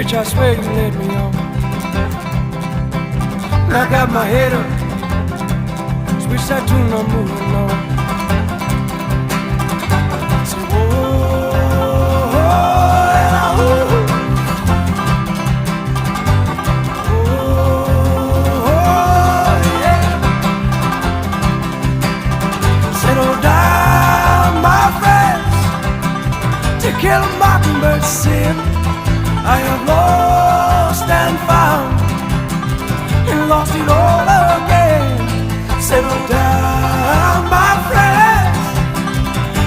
which I swear you led me on. And I got my head up, switch that tune, I'm moving on. Say, whoa, and I, yeah. Settle down, my friends, to kill a mockingbird sin. I have lost and found, and lost it all again. Settle down, my